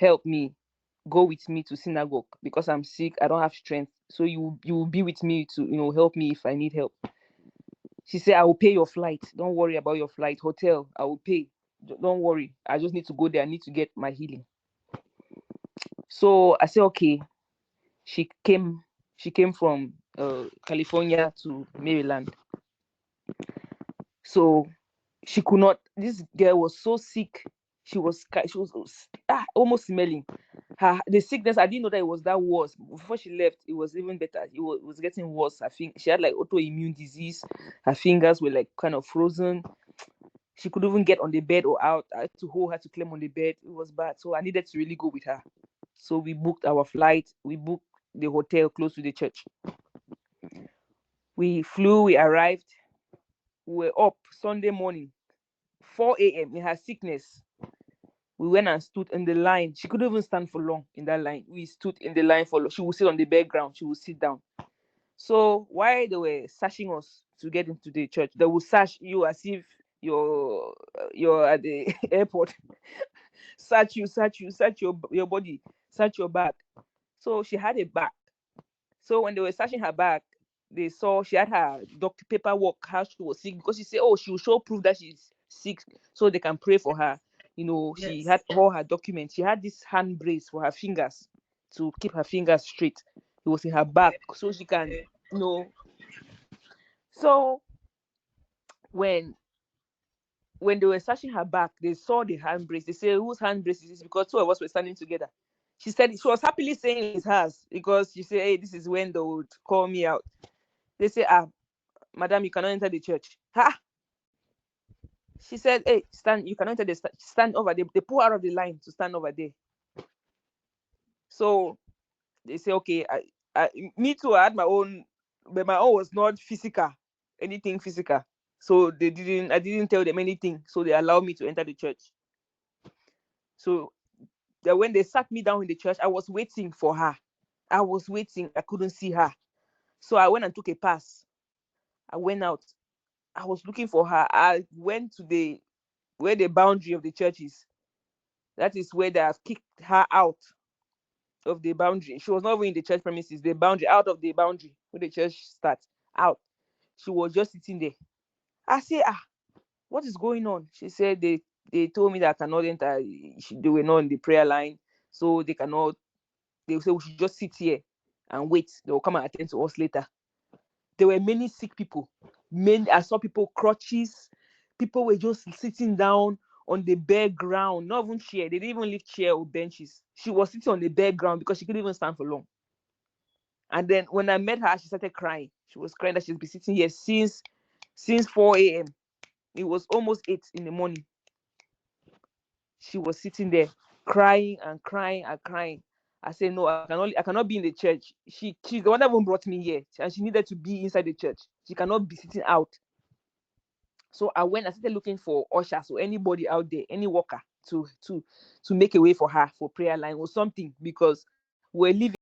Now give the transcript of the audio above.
help me, go with me to synagogue because I'm sick. I don't have strength. So you will be with me to help me if I need help. She said, I will pay your flight. Don't worry about your flight. Hotel, I will pay. Don't worry. I just need to go there. I need to get my healing. So I said, okay. She came. She came from California to Maryland. So she could not. This girl was so sick. She was almost smelling. The sickness. I didn't know that it was that worse. Before she left, it was even better. It was getting worse. I think she had like autoimmune disease. Her fingers were like kind of frozen. She could even get on the bed or out. I had to hold her to climb on the bed. It was bad. So I needed to really go with her. So we booked our flight. We booked the hotel close to the church. We flew. We arrived. We were up Sunday morning, 4 a.m. in her sickness. We went and stood in the line. She couldn't even stand for long in that line. We stood in the line for long. She would sit on the background. She would sit down. So while they were searching us to get into the church, they would search you as if you're at the airport. Search you, search your body, search your back. So she had a bag. So when they were searching her bag, they saw she had her doctor paperwork, how she was sick, because she said, oh, she will show proof that she's sick so they can pray for her. She had all her documents. She had this hand brace for her fingers to keep her fingers straight. It was in her back so she can, So when they were searching her back, they saw the hand brace. They said, whose hand brace is this? Because two of us were standing together. She said she was happily saying it's hers because she said, hey, this is when they would call me out. They say, madam, you cannot enter the church. She said, hey, stand, you cannot enter stand over there. They pull her out of the line to stand over there. So they say, okay, me too, I had my own, but my own was not anything physical. So I didn't tell them anything. So they allowed me to enter the church. So when they sat me down in the church, I was waiting for her. I was waiting. I couldn't see her. So I went and took a pass. I went out. I was looking for her. I went to where the boundary of the church is. That is where they have kicked her out of the boundary. She was not even in the church premises, the boundary, out of the boundary where the church starts, out. She was just sitting there. I said, what is going on? She said they told me that I cannot enter. They were not in the prayer line, so they cannot. They said we should just sit here and wait. They will come and attend to us later. There were many sick people. I saw people crutches. People were just sitting down on the bare ground, not even chair. They didn't even leave chair or benches. She was sitting on the bare ground because she couldn't even stand for long. And then when I met her, she started crying. She was crying that she's been sitting here since 4 a.m. It was almost 8 in the morning. She was sitting there crying and crying and crying. I said, no, I cannot be in the church. She's the one that even brought me here, and she needed to be inside the church. She cannot be sitting out. So I started looking for ushers or anybody out there, any worker to make a way for her for prayer line or something, because we're living